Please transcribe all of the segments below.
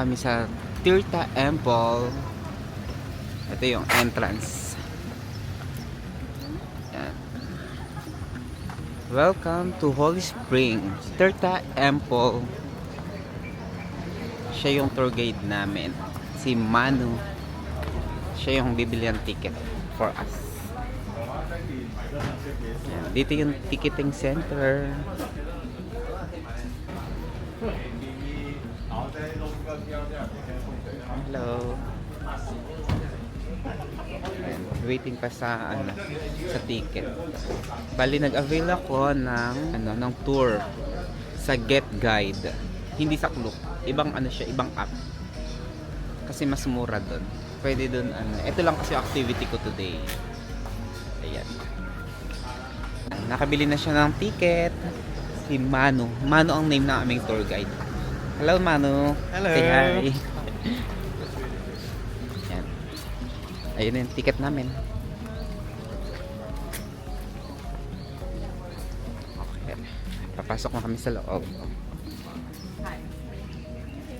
kami sa Tirtha Temple. Ito yung entrance. Yan. Welcome to Holy Spring, Tirtha Temple. Siya yung tour guide namin, si Manu. Siya yung bibili ng ticket for us. Yan. Dito yung ticketing center. Hello. Ayan, waiting pa sa sa ticket. Bali nag-avail ako ng tour sa Get Guide. Hindi sa Klook. Ibang siya, ibang app. Kasi mas mura doon. Pwede doon ito lang kasi activity ko today. Ayan. Nakabili na siya ng ticket. Si Manu. Manu ang name ng aming tour guide. Hello Manu. Hello. Say hi. Ayan. Ayun yung ticket namin. Okay. Papasok na kami sa loob. Hi.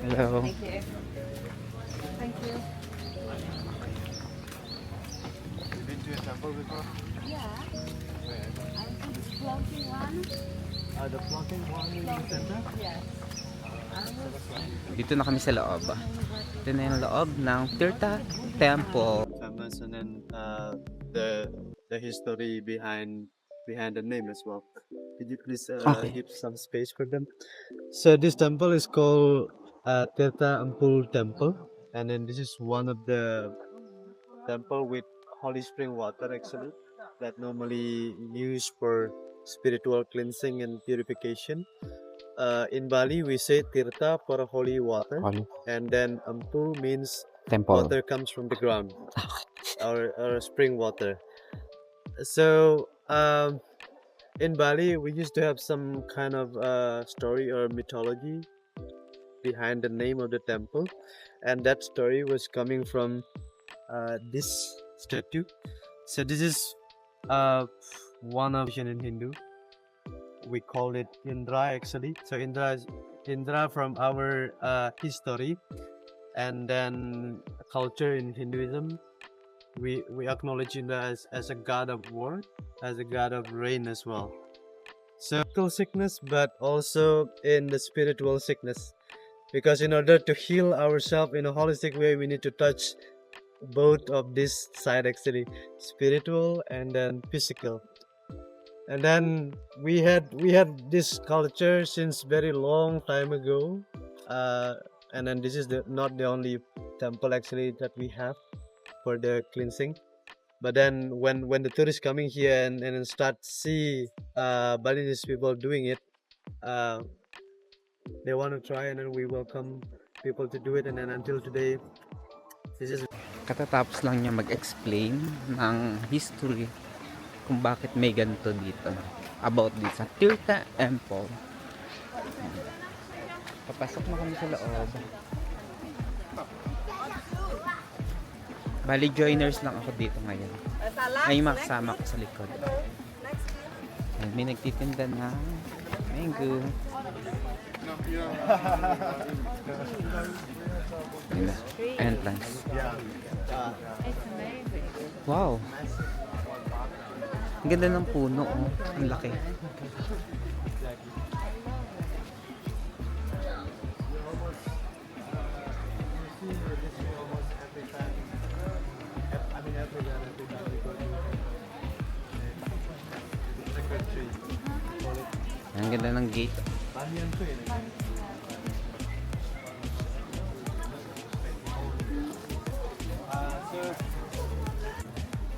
Hello. Thank you. Thank you. Been to a temple before? Yeah. Where? I think it's floating one. The floating one in the center? Yes. Dito na kami sa loob. Ito na yung loob ng Tirtha Temple. Famous, and then the history behind the name as well. Could you please Okay. give some space for them? So this temple is called Tirtha Ampul Temple, and then this is one of the temple with holy spring water actually that normally used for spiritual cleansing and purification. In Bali, we say Tirtha for holy water, Holy and then Ampul means Temple. water comes from the ground, or spring water. So in Bali, we used to have some kind of story or mythology behind the name of the temple, and that story was coming from this statue. So this is one of in Hindu. We call it Indra actually. So Indra is Indra from our history, and then culture in Hinduism. We acknowledge Indra as a god of war, as a god of rain as well. So physical sickness, but also in the spiritual sickness, because in order to heal ourselves in a holistic way, we need to touch both of this side actually, spiritual and then physical. And then we had this culture since very long time ago, and then this is not the only temple actually that we have for the cleansing. But then when the tourists coming here and then start see Balinese people doing it, they want to try, and then we welcome people to do it. And then until today, this is Katatapos lang niya mag-explain ng history kung bakit may ganito dito. About this sa Tirtha Temple. Papasok na kami sa loob. Bali joiners lang ako dito ngayon. Ay makasama ko sa likod. Ayan, may nagtitinda na mango. Ayan na, entrance. It's amazing. Wow! Ang ganda ng puno, oh. Ang laki. Ang ganda ng gate.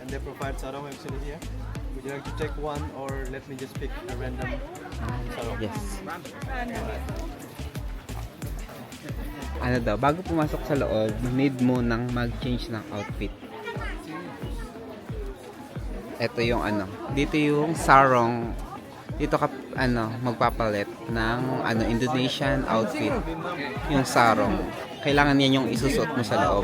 and they provide sarong actually here. Would you like to take one, or let me just pick a random sarong? Yes. Ano daw, bago pumasok sa loob, need mo nang mag-change ng outfit. Ito yung dito yung sarong. Dito ka magpapalit ng Indonesian outfit. Yung sarong. Kailangan yan yung isusuot mo sa loob.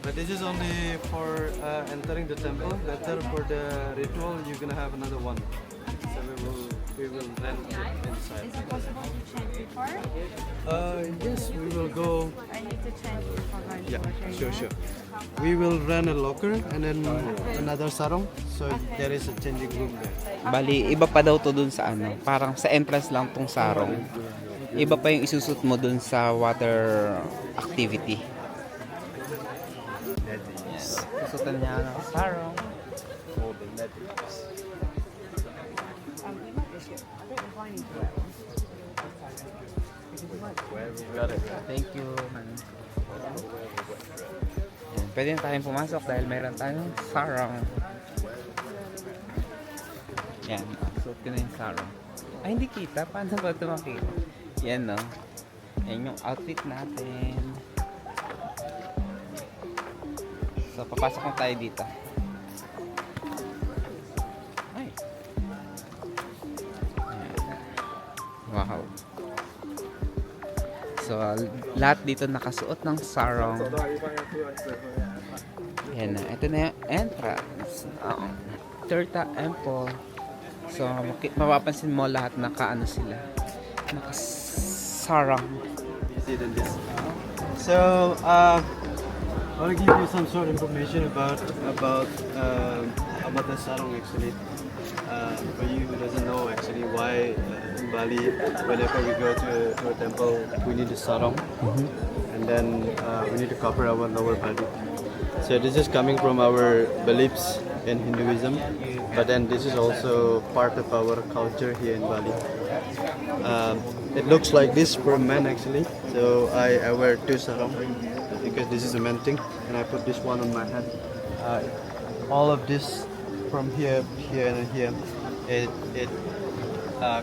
But this is only for entering the temple. Later for the ritual, you're gonna have another one. So we will we will rent it inside. Is it possible to change before? Yes, we will go. I need to change before going to Yeah, water, sure, yeah? sure. We will rent a locker and then another sarong. So there is a changing room there. Bali, iba pa daw to dun sa ano. Parang sa entrance lang tong sarong. Iba pa yung isusot mo dun sa water activity. Yes. Susutan niya ng sarong. Thank you, man. Yan. Pwede na tayong pumasok dahil mayroon tayong sarong. Yan. Suot ko na yung sarong. Ay, hindi kita. Paano ba ito makita? Yan, no? Yan yung outfit natin. So, papasok na tayo dito. Ay. Ayan. Wow. So, lahat dito nakasuot ng sarong. Yan na. Ito na yung entrance. Turta Temple. So, mapapansin mo lahat nakaano sila. Nakasarang. See than this. So I'll give you some sort of information about the sarong actually. For you who doesn't know actually why in Bali whenever we go to a temple we need a sarong, and then we need to cover our lower body. So this is coming from our beliefs in Hinduism, but then this is also part of our culture here in Bali. It looks like this for men actually. So I wear two sarong because this is a man thing, and I put this one on my head. All of this from here, and here, it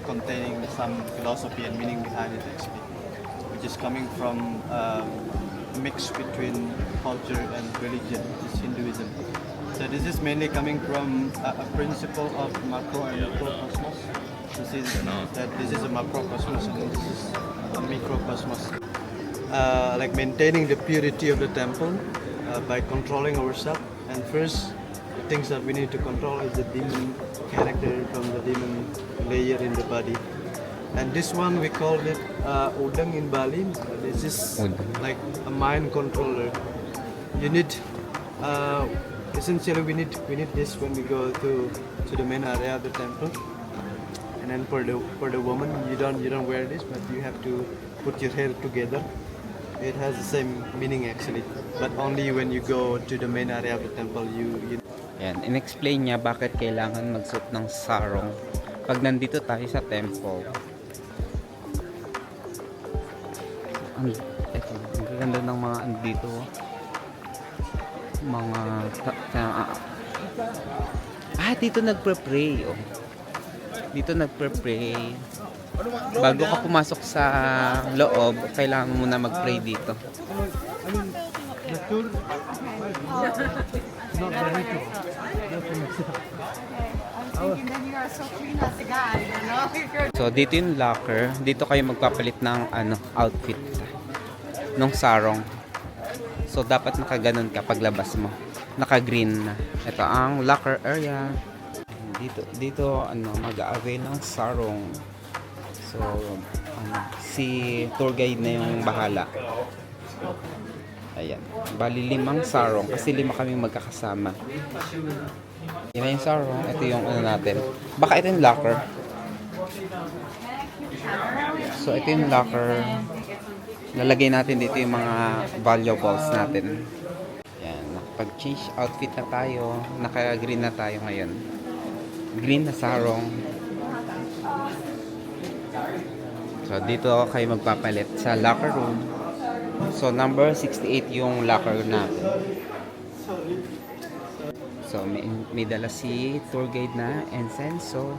containing some philosophy and meaning behind it actually, which is coming from mix between culture and religion, which is Hinduism. So this is mainly coming from a principle of macro and microcosmos. This is that this is a macrocosmos and this is a microcosmos. Like maintaining the purity of the temple by controlling ourselves. And first, the things that we need to control is the demon character from the demon layer in the body. And this one we call it udang in Bali. This is like a mind controller. You need essentially we need this when we go to the main area of the temple. And then for the woman, you don't wear this, but you have to put your hair together. It has the same meaning actually, but only when you go to the main area of the temple. You Yan, in-explain niya bakit kailangan magsuot ng sarong pag nandito tayo sa temple. Ito, ang ganda ng mga andito. Mga dito nagpe-pray. Oh. Dito nagpe-pray. Bago ka pumasok sa loob, kailangan mo muna mag-pray dito. the tour not very tour. I'm thinking that you are so clean as a guy, you know? So dito yung locker, dito kayo magpapalit ng outfit nung sarong. So dapat nakaganon ka paglabas mo. Naka-green na. Ito ang locker area. Dito mag-a-avail ng sarong. So si tour guide na yung bahala. Ayan. Bali 5 sarong kasi 5 kaming magkakasama. Yan na yung sarong. Ito yung natin. Baka ito yung locker. So ito yung locker. Lalagay natin dito yung mga valuables natin. Yan. Pag-change outfit na tayo. Naka-green na tayo ngayon. Green na sarong. So dito kayo magpapalit sa locker room. So number 68 yung locker natin. So may dala si tour guide na incenso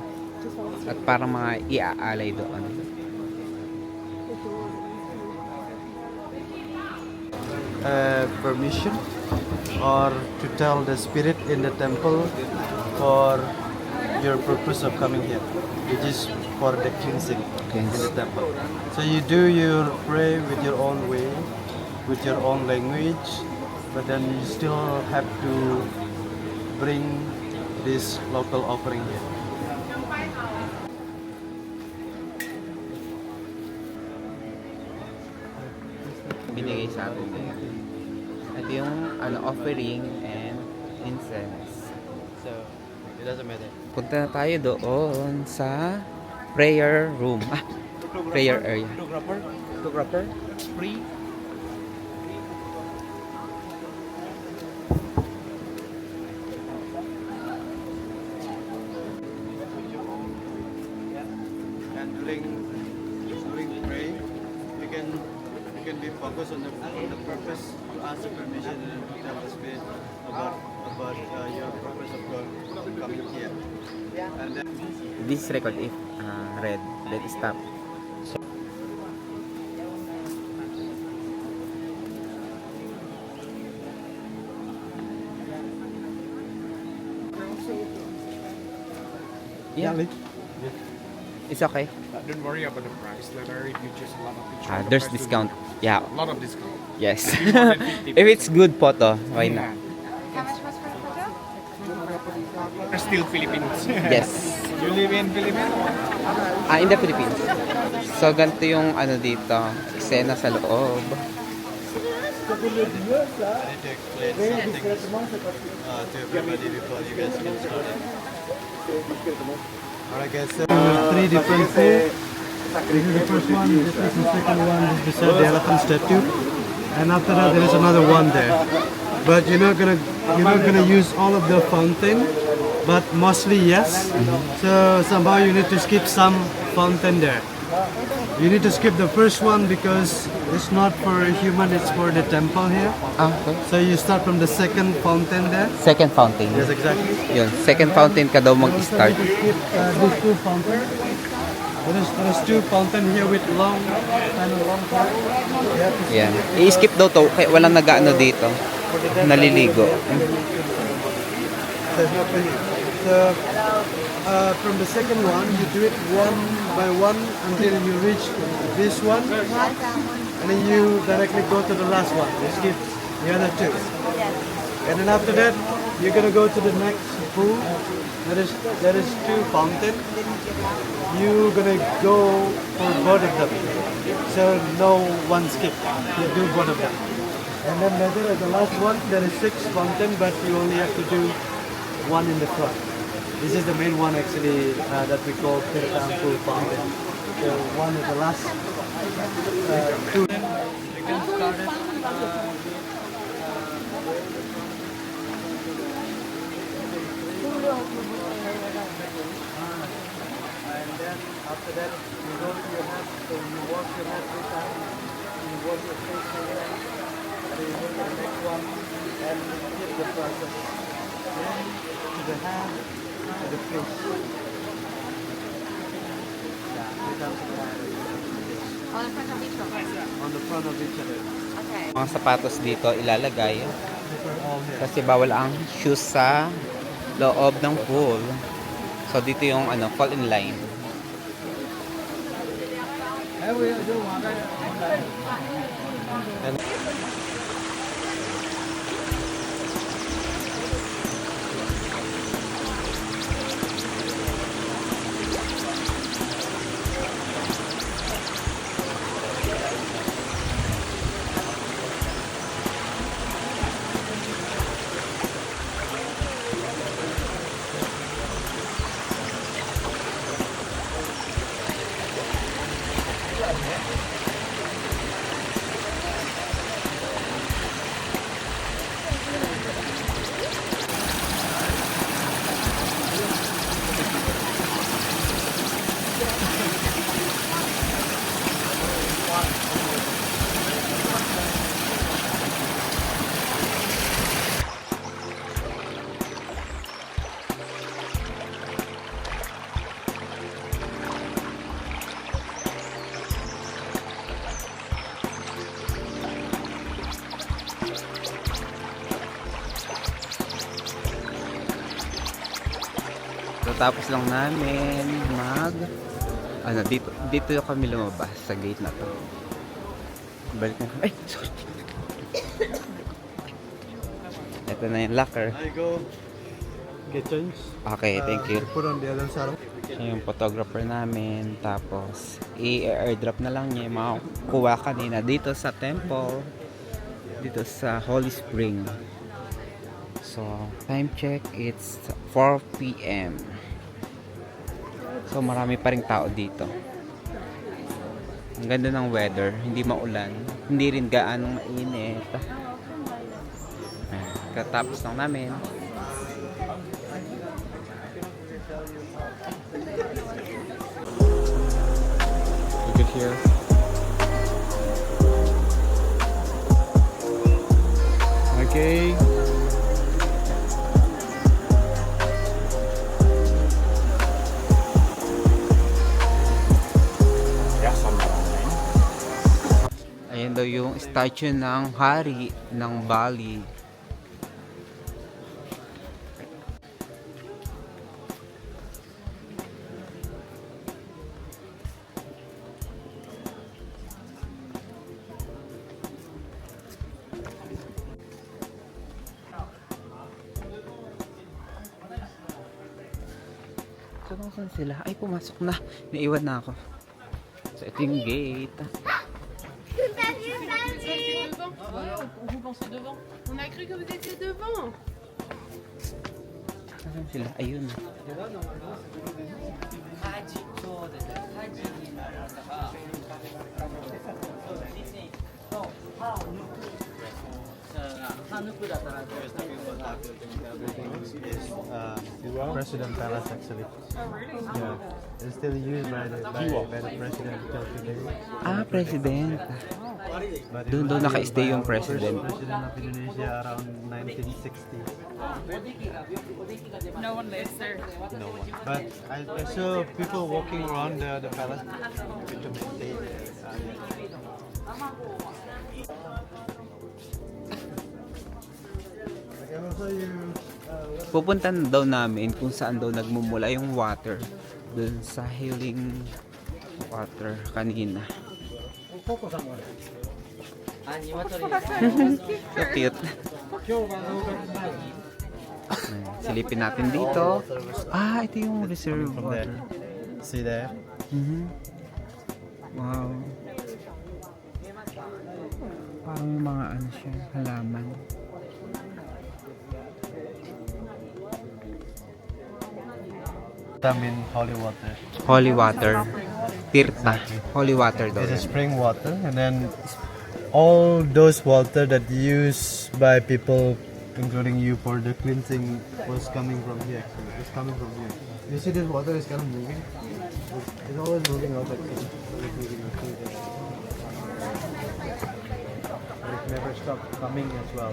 at para mga iaalay doon. Permission or to tell the spirit in the temple for your purpose of coming here, which is for the cleansing in the temple. So you do your pray with your own way, with your own language, but then you still have to bring this local offering here. binigay sa atin ngayon. Ito yung offering and incense. So it doesn't matter. Punta na tayo doon sa prayer room. Prayer area. Photographer? Free. And during praying, you can be focused on the purpose. You ask the permission and tell the spirit about your purpose of God coming here. And then This record if red, then stop. Yeah, it's okay. Don't worry about the price. Later, if you just a lot of pictures, the There's price will discount. be- Yeah, A lot of discount. yes. More than 50%. If it's good photo, why not? How much was for the photo? They're still Philippines. Yes. You live in Philippines? In the Philippines. So, ganito yung dito, eksena sa loob. I need to explain something to everybody before you guys get started. Alright guys, so three different pools. This is the first one, this is the second one, this is beside the elephant statue. And after that there is another one there. But you're not gonna use all of the fountain, but mostly yes. So somehow you need to skip some fountain there. You need to skip the first one because it's not for human, it's for the temple here. Okay. So you start from the second fountain there. Second fountain. Yes, exactly. Yun, second fountain ka daw mag-start. Skip these two fountains. There is two fountain here with long part. You have to Yan. I-skip daw to, kaya walang nag-ano dito. Naliligo. So, from the second one, you do it one by one until you reach this one, and then you directly go to the last one. You skip the other two. And then after that, you're gonna go to the next pool. There is two fountain. You're gonna go for both of them. So no one skip. You do both of them. And then later at the last one, there is 6 fountain, but you only have to do one in the front. This is the main one actually that we call Tirthampur fountain. So one is the last two. You can start it. And then after that, you go to your hat, so you wash your hat 3 times, you wash your face 3 times, and then you go to the next one and skip the process. Then to the hand, to the face. Yeah, 3 times to the hand. On the front of each one. On the front of each other. Okay. Mga sapatos dito ilalagay All here. kasi bawal ang shoes sa loob ng pool. So dito yung fall in line. Tapos lang namin dito yung kami lumabas sa gate na to. Balik na. Ay, sorry. Ito na yung locker. I go get changed. Okay, thank you. Put on the other side. Siya yung photographer namin. Tapos, i-airdrop na lang niya yung mga kuha kanina dito sa temple. Dito sa Holy Spring. So, time check, it's 4 p.m. So, marami pa rin tao dito. Ang ganda ng weather. Hindi maulan. Hindi rin gaano mainit. Ayan, katapos lang namin. Look at here. Okay. Ayan daw yung statue ng hari ng Bali. So, saan sila? Ay, pumasok na. Naiwan na ako. So, ito yung gate. Vous pensez devant? On a cru que vous étiez devant. Saan sila? Ayun. President Palace actually. Yeah, it's still used by the president till today. Ah, president. But Doon daw naka-stay yung president. President of Indonesia around 1960. No one lives there. No one. But I saw people walking around the palace to maintain. I can also you. Pupuntan daw namin kung saan daw nagmumula yung water. Doon sa healing water kanina. So cute. Ayan, silipin natin dito. Ah, ito yung reserve water. See there? Mhm. Wow. Parang may mga ano siya, halaman. I mean holy water. Holy water. Tirta. Holy water daw. It's a yan. spring water, and then all those water that used by people, including you, for the cleansing was coming from here. Actually, it's coming from here. You see, this water is kind of moving. It's always moving out. Actually, it's moving out. It never stops coming as well.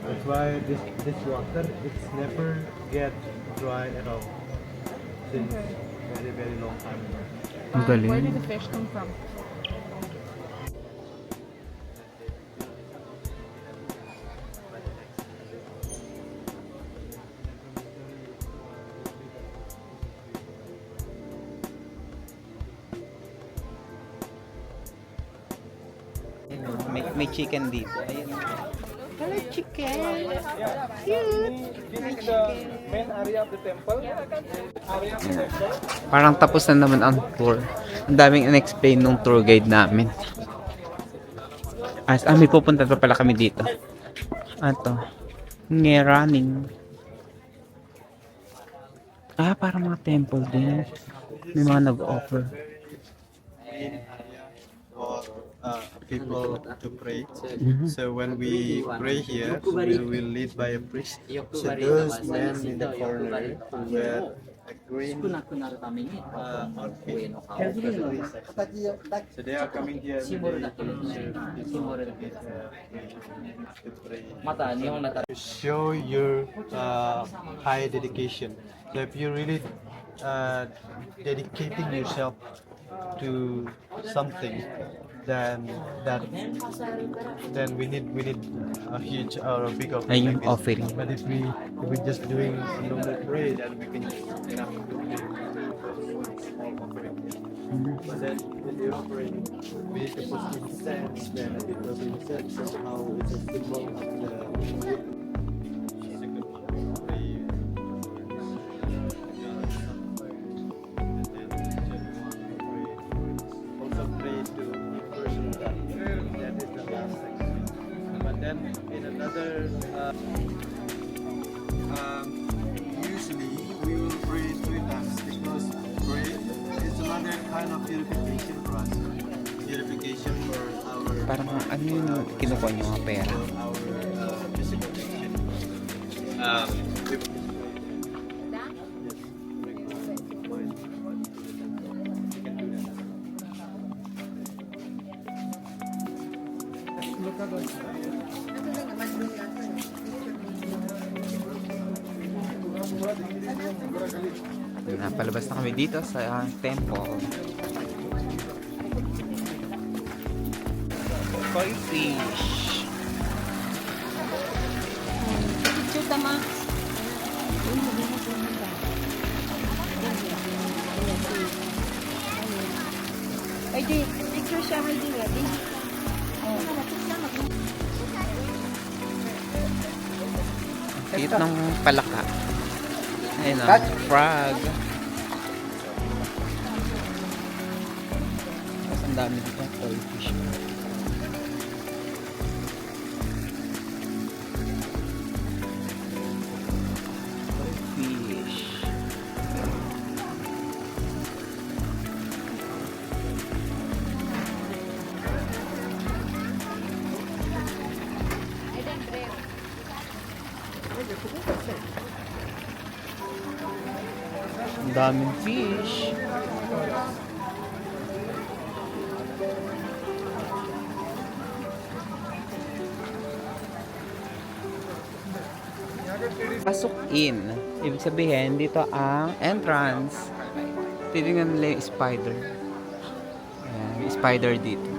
That's why this water it's never get dry at all since very long time. Ang Where galing. did the fish come from? May chicken dito. Ayun. Hello, chicken. Main area of the temple. Parang tapos na naman ang tour. Ang daming in-explain nung tour guide namin. May pupunta pa pala kami dito. Ato. Ngeraning. Parang mga temple din. May mga nag-offer. For people to pray. So when we pray here, we will lead by a priest. So those men in the corner who wear a green outfit. So they are coming here every day to pray. To show your high dedication. So if you really dedicating yourself to something, then we need a huge or a big offering. Ayun, Like this. offering. But if we just doing a normal prayer, then we can enough to do small offering. But then when you're offering, we need to put incense there, because incense somehow is a symbol of the Then in another, usually we will pray 3 times because prayer is another kind of purification for us. Purification for our Parang ano yun kinukuha niyo mga pera? for our physical condition. Napalabas na kami dito sa temple. Koi fish. Picture tama. Pwede, picture siya may ready. Cute ng palaka. Ayun na, frog. Mas ang dami dito ng koi fish. Koi fish. Ang daming fish. Pasok in. Ibig sabihin, dito ang entrance. Titingnan nila yung spider. Ayan, may spider dito.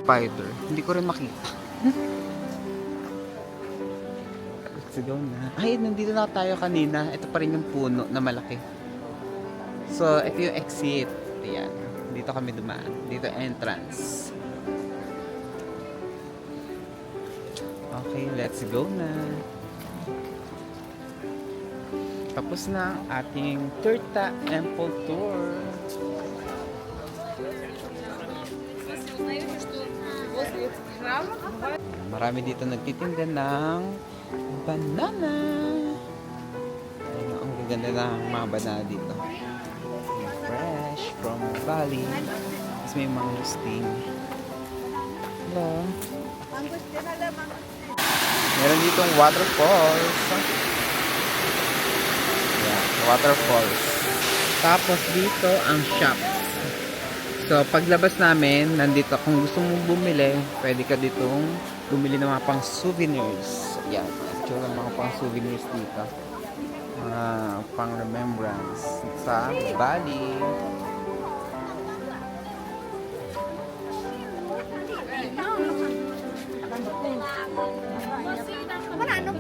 Spider. Hindi ko rin makita. Let's go na. Ay, nandito na tayo kanina. Ito pa rin yung puno na malaki. So, ito yung exit. Ayan. Dito kami dumaan. Dito entrance. Okay, let's go na. Tapos na ang ating Turta Temple Tour. Marami dito nagtitinda ng banana. Ayun, ang gaganda ng mga banana dito. Fresh from Bali. Tapos may mangustin. Hello. Meron ditong waterfalls. Yeah, waterfalls. Tapos dito ang shop. So, paglabas namin, nandito, kung gusto mong bumili, pwede ka ditong bumili ng mga pang souvenirs. Yan, itsura ng mga pang souvenirs dito. Mga pang remembrance sa Bali.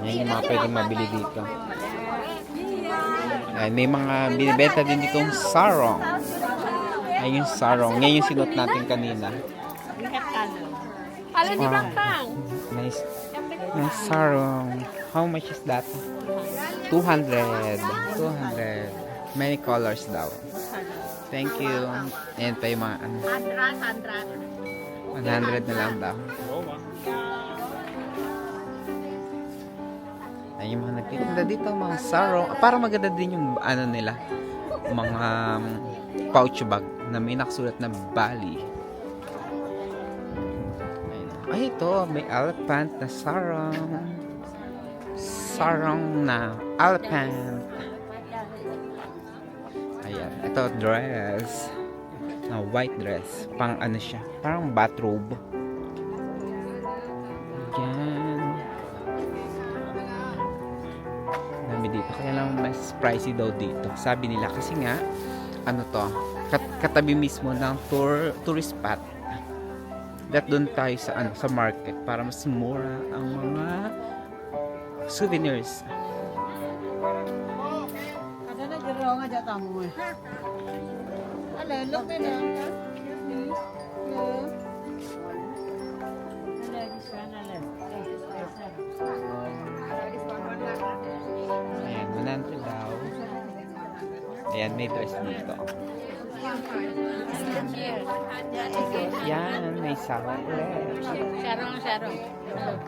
Yan yung mga pwedeng mabili dito. Ay, may mga binibenta din ditong sarong. Ay, yung sarong. Ngayon yung sinuot natin kanina. Alam ni Wow. Bangtang. Nice. Nice sarong. How much is that? 200. 200. Many colors daw. Thank you. Ayan pa yung mga ano. 100 na lang daw. Ay, yung mga nagtitinda dito, mga sarong. Para maganda din yung ano nila. Mga pouch bag na may nakasulat na Bali. Ayun. Ay, ito. May elephant na sarong. Sarong na elephant. Ayan. Ito, dress. Na white dress. Pang ano siya. Parang bathrobe. Ayan. Dami dito. Kaya lang mas pricey daw dito. Sabi nila. Kasi nga, ano to, katabi mismo ng tourist spot. That doon tayo sa ano, sa market para mas mura ang mga souvenirs. Ada na gero nga jata mo. Ala, look na lang. Ayan, 100 daw. Ayan, may dress dito. Yan, may sawa ulit. Sarong, sarong.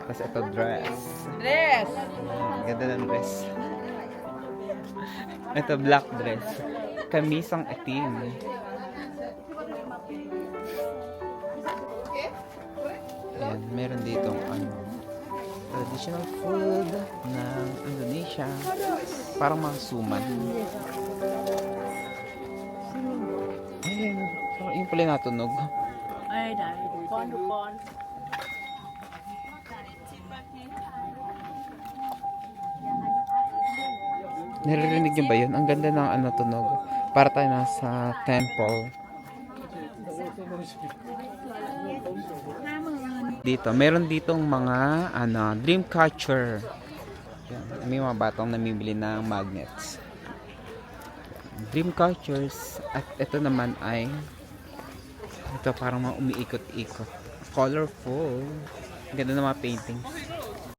Tapos ito dress. Dress. Ang ganda ng dress. Ito black dress. Kamisang itim. Ayan, meron ditong traditional food ng Indonesia. Parang mga suman. Ayun, yung pala natunog. Ay, dahil. Kon. Naririnig niyo ba yun? Ang ganda ng tunog. Para tayo nasa temple. Dito, meron ditong mga dream catcher. Yan, may mga batang namimili ng magnets. Dream catchers. At ito naman ay ito parang mga umiikot-ikot. Colorful. Ang ganda ng mga paintings.